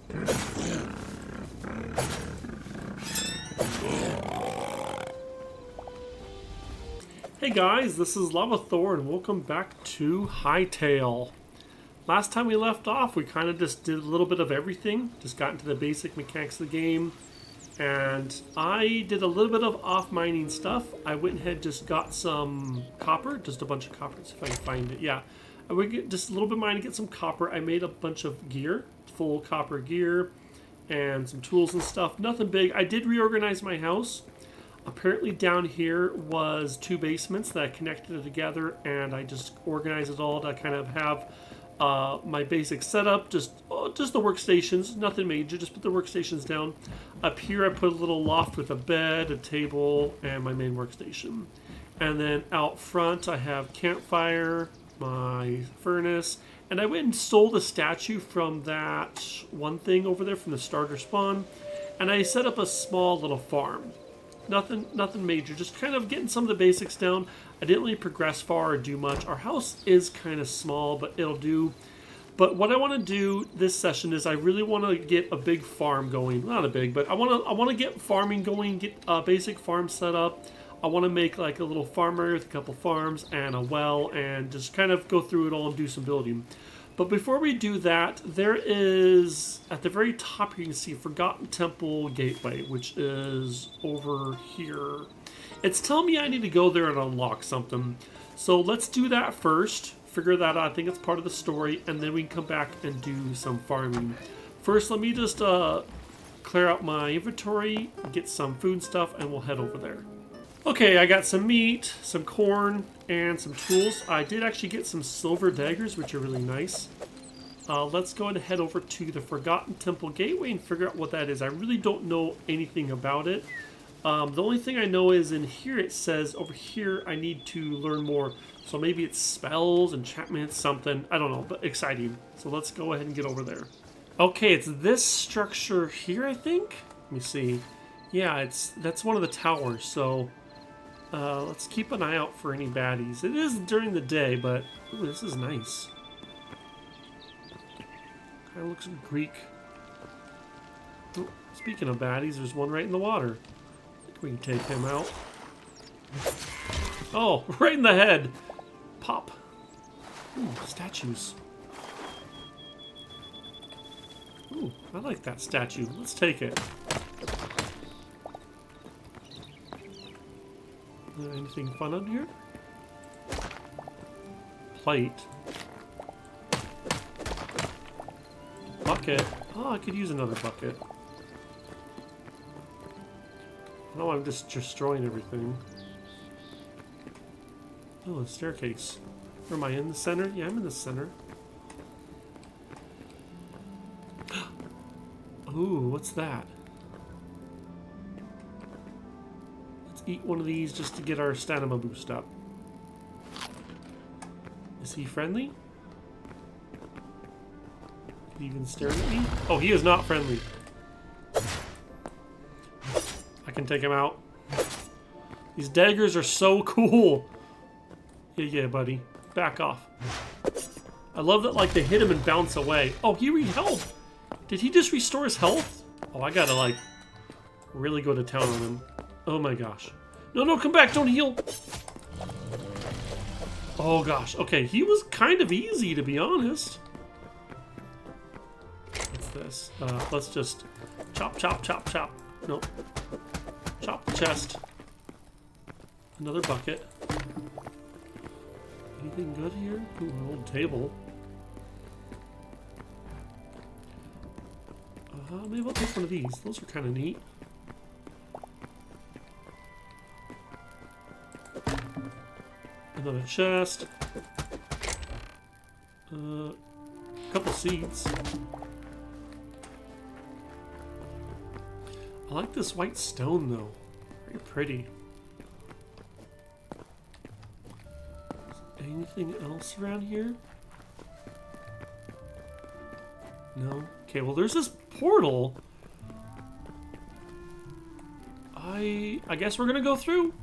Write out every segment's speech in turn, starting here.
Hey guys, this is Lavathor and welcome back to Hytale. Last time we left off, we kind of just did a little bit of everything, just got into the basic mechanics of the game, and I did a little bit of off-mining stuff. I went ahead and just got some copper, just a bunch of copper, if I can find it, yeah. I would get just a little bit of mine to get some copper. I made a bunch of gear, full copper gear, and some tools and stuff, nothing big. I did reorganize my house. Apparently down here was 2 basements that I connected together, and I just organized it all to kind of have my basic setup, just the workstations, nothing major, just put the workstations down. Up here I put a little loft with a bed, a table, and my main workstation. And then out front I have campfire, my furnace, and I went and stole the statue from that one thing over there from the starter spawn, and I set up a small little farm. Nothing major, just kind of getting some of the basics down. I didn't really progress far or do much. Our house is kind of small, but it'll do. But what I want to do this session is I really want to get a big farm going. Not a big, but I want to get farming going, get a basic farm set up. I want to make like a little farm area with a couple farms and a well, and just kind of go through it all and do some building. But before we do that, there is, at the very top you can see Forgotten Temple Gateway, which is over here. It's telling me I need to go there and unlock something. So let's do that first, figure that out. I think it's part of the story, and then we can come back and do some farming. First, let me just clear out my inventory, get some food stuff, and we'll head over there. Okay, I got some meat, some corn, and some tools. I did actually get some silver daggers, which are really nice. Let's go ahead and head over to the Forgotten Temple Gateway and figure out what that is. I really don't know anything about it. The only thing I know is in here it says over here I need to learn more. So maybe it's spells, enchantments, something. I don't know, but exciting. So let's go ahead and get over there. Okay, it's this structure here, I think. Let me see. Yeah, that's one of the towers, so... let's keep an eye out for any baddies. It is during the day, but ooh, this is nice. Kind of looks Greek. Oh, speaking of baddies, there's one right in the water. I think we can take him out. Oh, right in the head. Pop. Ooh, statues. Ooh, I like that statue. Let's take it. Anything fun on here? Plate. Bucket. Oh, I could use another bucket. No, I'm just destroying everything. Oh, a staircase. Where am I, in the center? Yeah, I'm in the center. Ooh, what's that? Eat one of these just to get our stamina boost up. Is he friendly? Is he even staring at me? Oh, he is not friendly. I can take him out. These daggers are so cool. Yeah, buddy. Back off. I love that, like, they hit him and bounce away. Oh, he re-health. Did he just restore his health? Oh, I gotta, like, really go to town on him. Oh my gosh. No, come back, don't heal. Oh gosh, okay, he was kind of easy, to be honest. What's this? Let's just chop. Nope. Chop the chest. Another bucket. Anything good here? Ooh, an old table. Maybe I'll take one of these. Those are kind of neat. Another chest. A couple seeds. I like this white stone though. Very pretty. Anything else around here? No? Okay, well there's this portal. I guess we're gonna go through.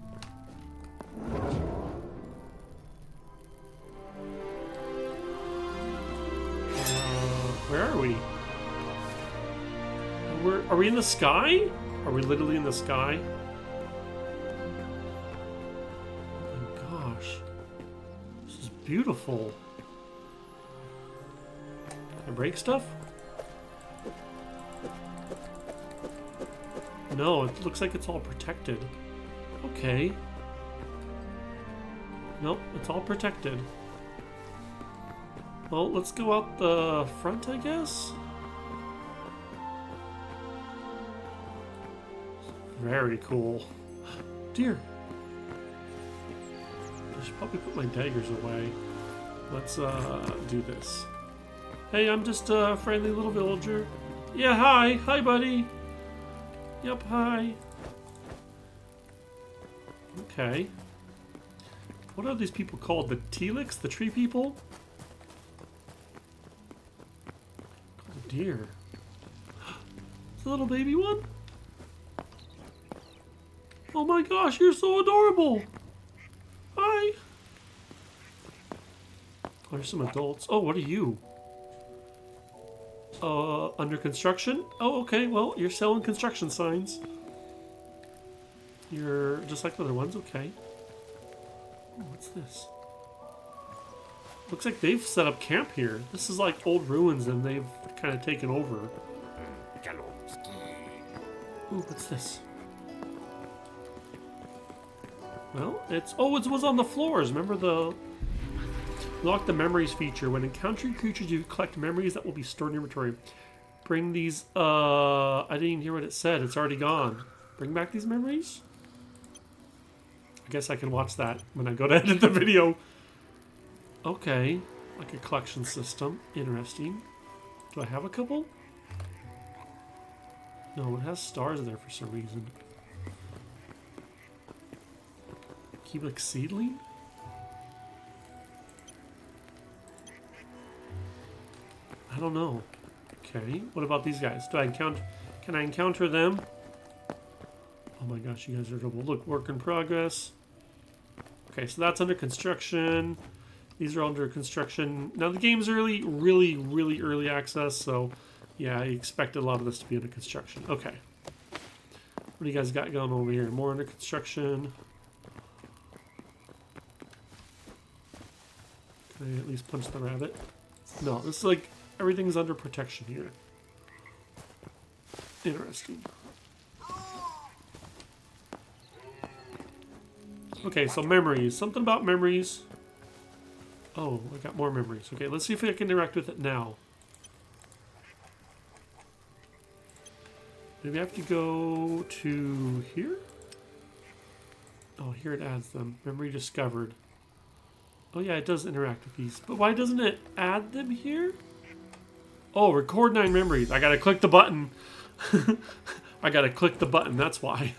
Where are we? Are we in the sky? Are we literally in the sky? Oh my gosh. This is beautiful. Can I break stuff? No, it looks like it's all protected. Okay. Nope, it's all protected. Well, let's go out the front, I guess? Very cool. Dear. I should probably put my daggers away. Let's do this. Hey, I'm just a friendly little villager. Yeah, hi. Hi, buddy. Yep, hi. Okay. What are these people called? The Telix? The tree people? Oh dear. It's a little baby one? Oh my gosh, you're so adorable! Hi! Oh, there's some adults. Oh, what are you? Under construction? Oh, okay, well, you're selling construction signs. You're just like the other ones, okay. Oh, what's this? Looks like they've set up camp here. This is like old ruins and they've kind of taken over. Ooh, what's this? Well, it's... Oh, it was on the floors. Remember the... Lock the memories feature. When encountering creatures, you collect memories that will be stored in inventory. Bring these... I didn't even hear what it said. It's already gone. Bring back these memories? I guess I can watch that when I go to edit the video. Okay. Like a collection system. Interesting. Do I have a couple? No, it has stars there for some reason. Cubic seedling? I don't know. Okay, what about these guys? Do I encounter? Can I encounter them? Oh my gosh, you guys are double. Look, work in progress. Okay, so that's under construction. These are under construction. Now the game's really early access, so yeah, I expected a lot of this to be under construction. Okay. What do you guys got going over here? More under construction. Can I at least punch the rabbit? No, this is like everything's under protection here. Interesting. Okay, so memories. Something about memories. Oh, I got more memories. Okay, let's see if I can interact with it now. Maybe I have to go to here? Oh, here it adds them. Memory discovered. Oh yeah, it does interact with these. But why doesn't it add them here? Oh, record 9 memories. I gotta click the button. I gotta click the button, that's why.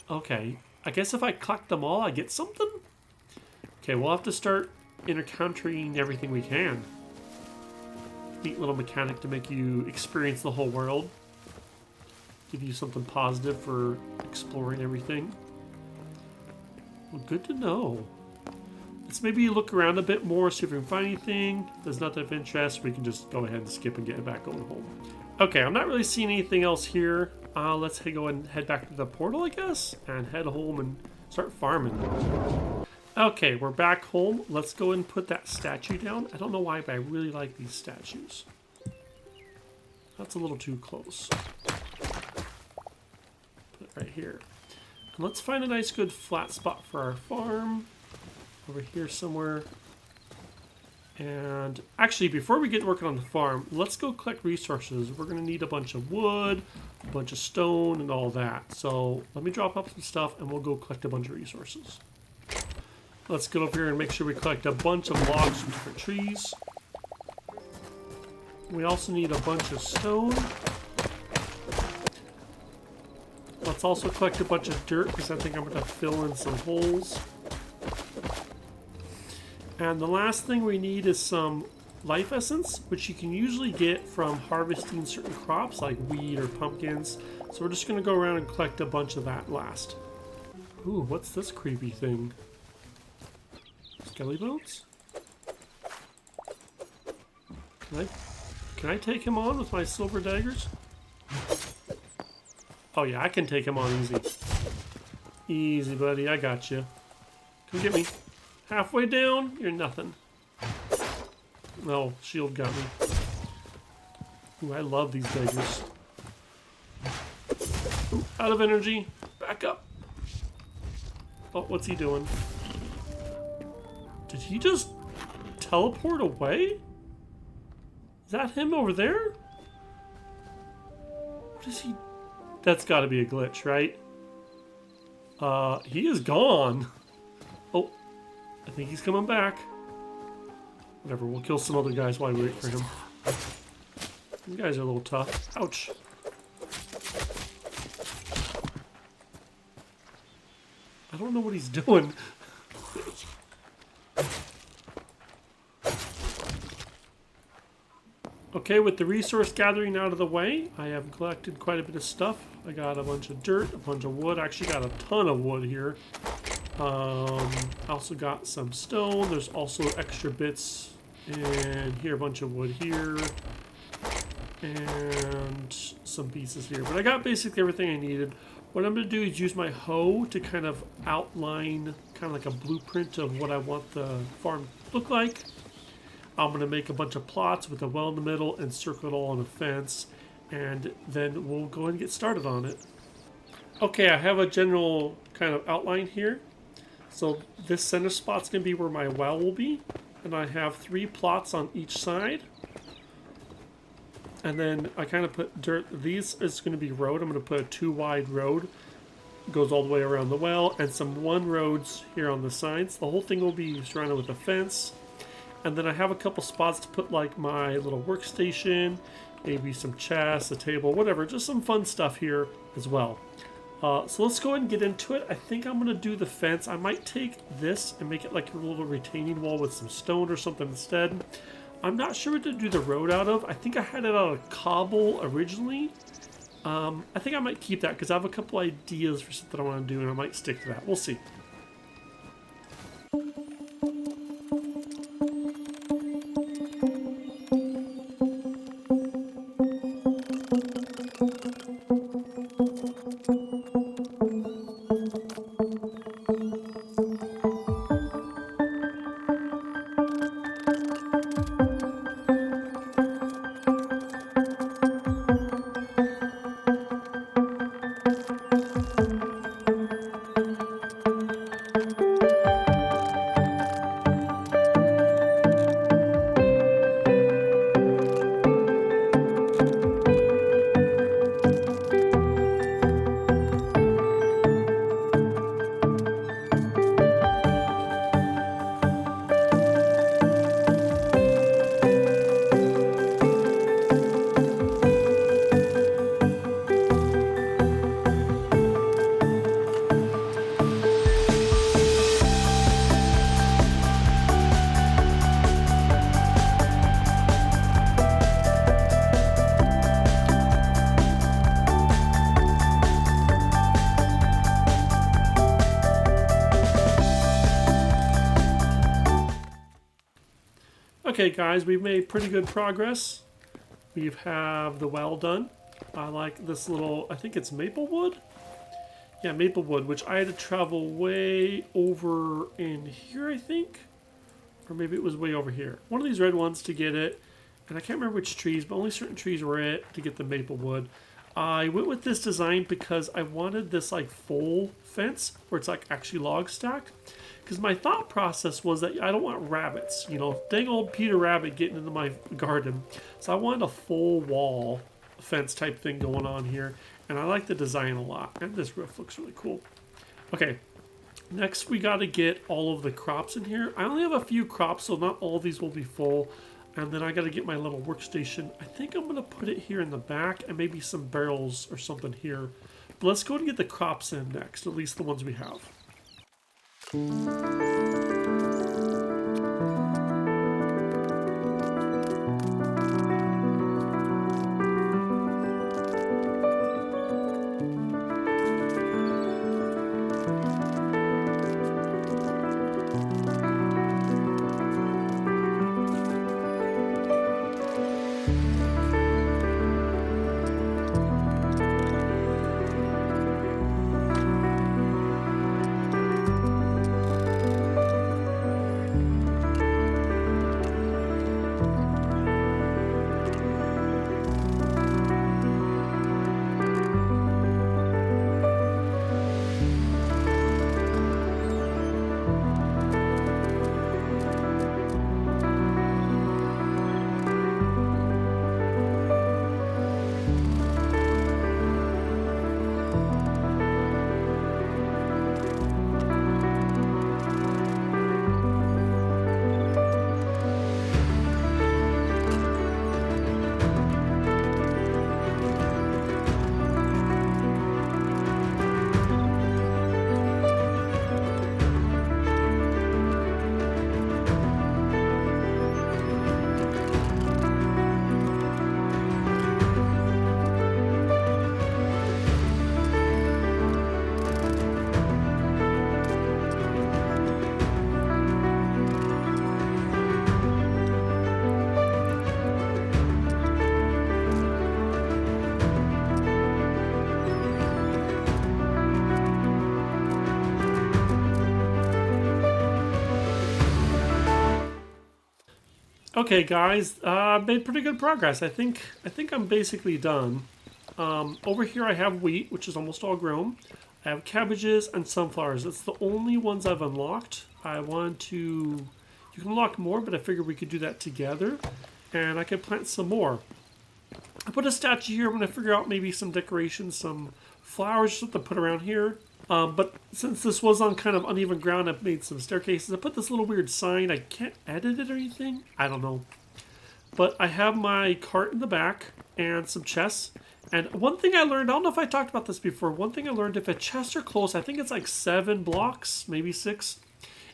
Okay, I guess if I collect them all, I get something? Okay, we'll have to start encountering everything we can. Neat little mechanic to make you experience the whole world. Give you something positive for exploring everything. Well, good to know. Let's maybe look around a bit more, see if we can find anything. If there's nothing of interest, we can just go ahead and skip and get back going home. Okay, I'm not really seeing anything else here. Let's go and head back to the portal, I guess, and head home and start farming. Okay, we're back home. Let's go and put that statue down. I don't know why, but I really like these statues. That's a little too close. Put it right here. And let's find a nice good flat spot for our farm. Over here somewhere. And actually, before we get working on the farm, let's go collect resources. We're going to need a bunch of wood, a bunch of stone, and all that. So let me drop up some stuff and we'll go collect a bunch of resources. Let's get over here and make sure we collect a bunch of logs from different trees. We also need a bunch of stone. Let's also collect a bunch of dirt because I think I'm going to fill in some holes. And the last thing we need is some life essence, which you can usually get from harvesting certain crops like wheat or pumpkins. So we're just going to go around and collect a bunch of that last. Ooh, what's this creepy thing? Skelly bones? Can I take him on with my silver daggers? Oh yeah, I can take him on easy. Easy, buddy. I got you. Come get me. Halfway down, you're nothing. Oh, shield got me. Ooh, I love these daggers. Ooh, out of energy. Back up. Oh, what's he doing? Did he just teleport away? Is that him over there? What is he? That's got to be a glitch, right? He is gone. Oh, I think he's coming back. Whatever, we'll kill some other guys while we wait for him. You guys are a little tough. Ouch. I don't know what he's doing. Okay, with the resource gathering out of the way, I have collected quite a bit of stuff. I got a bunch of dirt, a bunch of wood. I actually got a ton of wood here. I also got some stone. There's also extra bits. And here, a bunch of wood here. And some pieces here. But I got basically everything I needed. What I'm going to do is use my hoe to kind of outline kind of like a blueprint of what I want the farm to look like. I'm going to make a bunch of plots with a well in the middle and circle it all on a fence. And then we'll go and get started on it. Okay, I have a general kind of outline here. So this center spot's going to be where my well will be. And I have 3 plots on each side. And then I kind of put dirt. These is going to be road. I'm going to put a 2 wide road. Goes all the way around the well. And some 1 roads here on the sides. The whole thing will be surrounded with a fence. And then I have a couple spots to put like my little workstation. Maybe some chests, a table, whatever. Just some fun stuff here as well. So let's go ahead and get into it. I think I'm going to do the fence. I might take this and make it like a little retaining wall with some stone or something instead. I'm not sure what to do the road out of. I think I had it out of cobble originally. I think I might keep that because I have a couple ideas for something I want to do and I might stick to that. We'll see. Okay guys, we've made pretty good progress. We have the well done. I like this little, I think it's maple wood? Yeah, maple wood, which I had to travel way over in here, I think. Or maybe it was way over here. One of these red ones to get it. And I can't remember which trees, but only certain trees were it to get the maple wood. I went with this design because I wanted this like full fence where it's like actually log stacked. Because my thought process was that I don't want rabbits, you know, dang old Peter Rabbit getting into my garden. So I wanted a full wall fence type thing going on here. And I like the design a lot. And this roof looks really cool. Okay, next we got to get all of the crops in here. I only have a few crops, so not all of these will be full. And then I got to get my little workstation. I think I'm going to put it here in the back and maybe some barrels or something here. But let's go and get the crops in next, at least the ones we have. Okay, guys, I've made pretty good progress. I think I'm basically done. Over here I have wheat, which is almost all grown. I have cabbages and sunflowers. That's the only ones I've unlocked. I want to... You can unlock more, but I figured we could do that together. And I could plant some more. I put a statue here. I'm going to figure out maybe some decorations, some flowers just to put around here. But since this was on kind of uneven ground, I've made some staircases. I put this little weird sign. I can't edit it or anything. I don't know. But I have my cart in the back and some chests. And one thing I learned, I don't know if I talked about this before, one thing I learned, if a chest are close, I think it's like 7 blocks, maybe 6,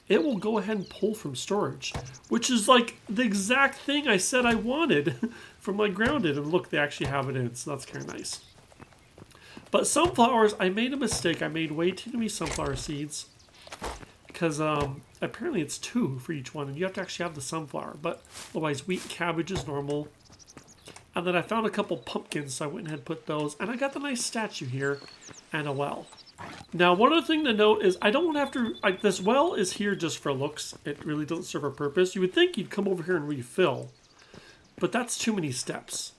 it will go ahead and pull from storage, which is like the exact thing I said I wanted from my grounded. And look, they actually have it in, so that's kind of nice. But sunflowers, I made a mistake. I made way too many sunflower seeds because apparently it's 2 for each one, and you have to actually have the sunflower. But otherwise, wheat and cabbage is normal. And then I found a couple pumpkins, so I went ahead and put those. And I got the nice statue here and a well. Now, one other thing to note is I don't have to... this well is here just for looks. It really doesn't serve a purpose. You would think you'd come over here and refill, but that's too many steps.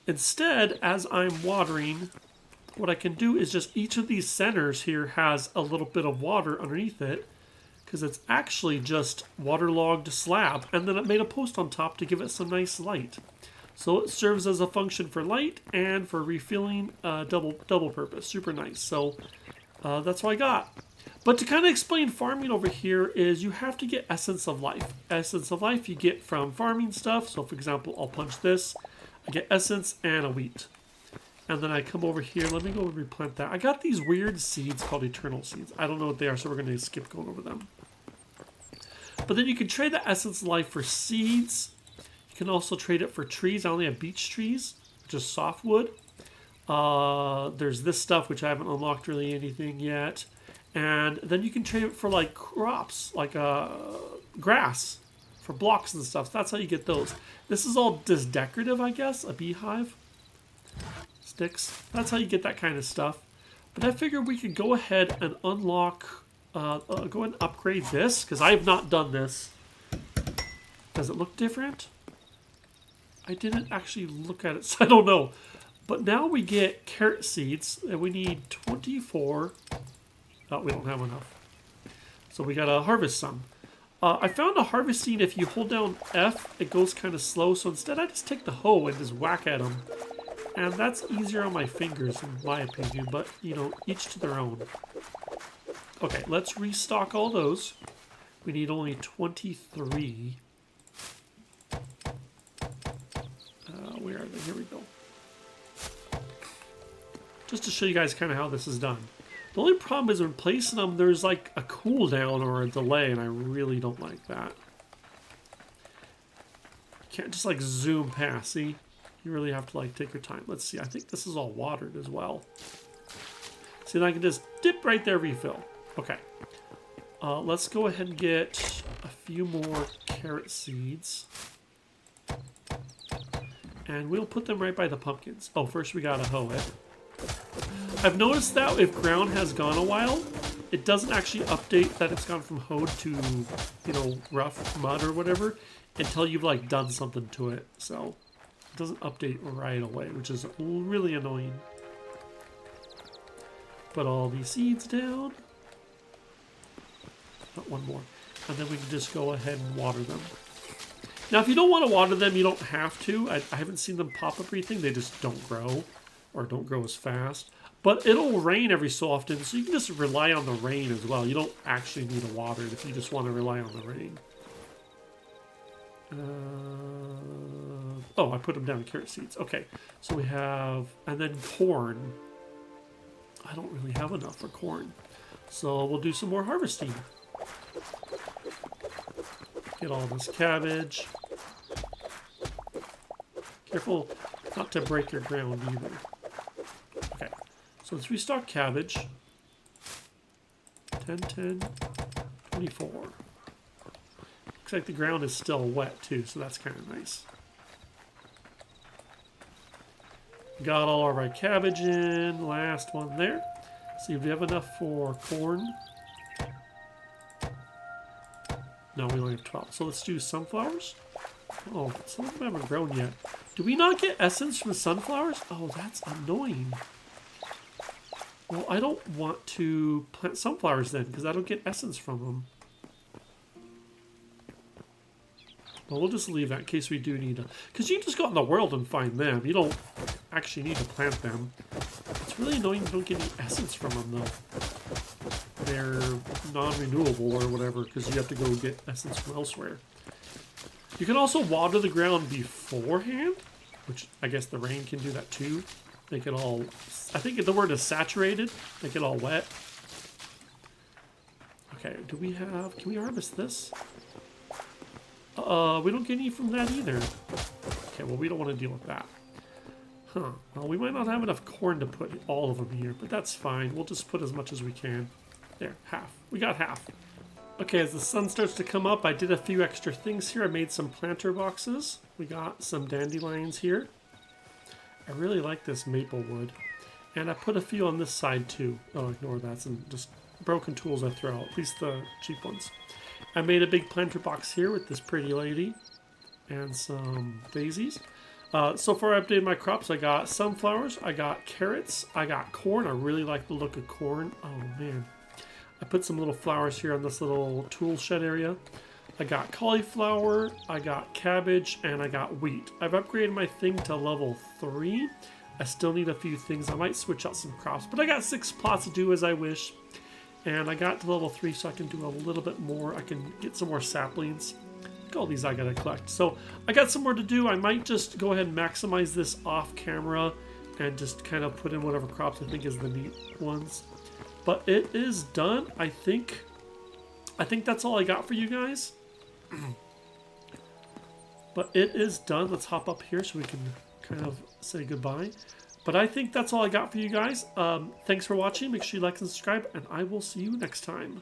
Instead, as I'm watering, what I can do is just each of these centers here has a little bit of water underneath it, because it's actually just waterlogged slab. And then it made a post on top to give it some nice light. So it serves as a function for light and for refilling, double purpose. Super nice. So that's what I got. But to kind of explain farming over here is you have to get essence of life. Essence of life you get from farming stuff. So for example, I'll punch this. I get essence and a wheat. And then I come over here. Let me go and replant that. I got these weird seeds called eternal seeds. I don't know what they are, so we're going to skip going over them. But then you can trade the essence of life for seeds. You can also trade it for trees. I only have beech trees, which is softwood. There's this stuff, which I haven't unlocked really anything yet. And then you can trade it for like crops, like grass, for blocks and stuff. So that's how you get those. This is all just decorative, I guess. A beehive. Sticks. That's how you get that kind of stuff. But I figured we could go ahead and unlock, go ahead and upgrade this, because I have not done this. Does it look different? I didn't actually look at it, so I don't know. But now we get carrot seeds, and we need 24. Oh, we don't have enough. So we gotta harvest some. I found a harvest seed, if you hold down F, it goes kind of slow. So instead I just take the hoe and just whack at them. And that's easier on my fingers, in my opinion. But, you know, each to their own. Okay, let's restock all those. We need only 23. Where are they? Here we go. Just to show you guys kind of how this is done. The only problem is when placing them, there's like a cooldown or a delay, and I really don't like that. You can't just like zoom past, see? You really have to like take your time. Let's see, I think this is all watered as well. See, then I can just dip right there, refill. Okay. Let's go ahead and get a few more carrot seeds. And we'll put them right by the pumpkins. Oh, first we gotta hoe it. I've noticed that if ground has gone a while, it doesn't actually update that it's gone from hoed to, you know, rough mud or whatever until you've like done something to it. So it doesn't update right away, which is really annoying. Put all these seeds down. Put one more. And then we can just go ahead and water them. Now, if you don't want to water them, you don't have to. I haven't seen them pop up or anything. They just don't grow or don't grow as fast. But it'll rain every so often, so you can just rely on the rain as well. You don't actually need to water it if you just want to rely on the rain. Oh, I put them down, carrot seeds. Okay, so we have, and then corn. I don't really have enough for corn. So we'll do some more harvesting. Get all this cabbage. Careful not to break your ground either. Okay, so let's restock cabbage. 10, 10, 24. Looks like the ground is still wet too, so that's kind of nice. Got all of our cabbage in. Last one there. See if we have enough for corn. No, we only have 12. So let's do sunflowers. Oh, some of them haven't grown yet. Do we not get essence from sunflowers? Oh, that's annoying. Well, I don't want to plant sunflowers then, because I don't get essence from them. But we'll just leave that in case we do need to. Because you can just go out in the world and find them. You don't actually need to plant them. It's really annoying you don't get any essence from them, though. They're non-renewable or whatever, because you have to go get essence from elsewhere. You can also water the ground beforehand, which I guess the rain can do that too. Make it all, I think the word is saturated, make it all wet. Okay, do we have, can we harvest this? We don't get any from that either. Okay, well we don't want to deal with that. Huh, well we might not have enough corn to put all of them here, but that's fine. We'll just put as much as we can. There, half. We got half. Okay, as the sun starts to come up, I did a few extra things here. I made some planter boxes. We got some dandelions here. I really like this maple wood. And I put a few on this side too. Oh, ignore that. Some just broken tools I throw out, at least the cheap ones. I made a big planter box here with this pretty lady and some daisies. So far I updated my crops. I got sunflowers, I got carrots, I got corn. I really like the look of corn. Oh man. I put some little flowers here on this little tool shed area. I got cauliflower, I got cabbage, and I got wheat. I've upgraded my thing to level 3. I still need a few things. I might switch out some crops, but I got 6 plots to do as I wish. And I got to level 3 so I can do a little bit more. I can get some more saplings. Look at all these I gotta collect. So I got some more to do. I might just go ahead and maximize this off camera and just kind of put in whatever crops I think is the neat ones. But it is done. I think that's all I got for you guys. But it is done. Let's hop up here so we can kind of say goodbye. But I think that's all I got for you guys. Thanks for watching. Make sure you like and subscribe, and I will see you next time.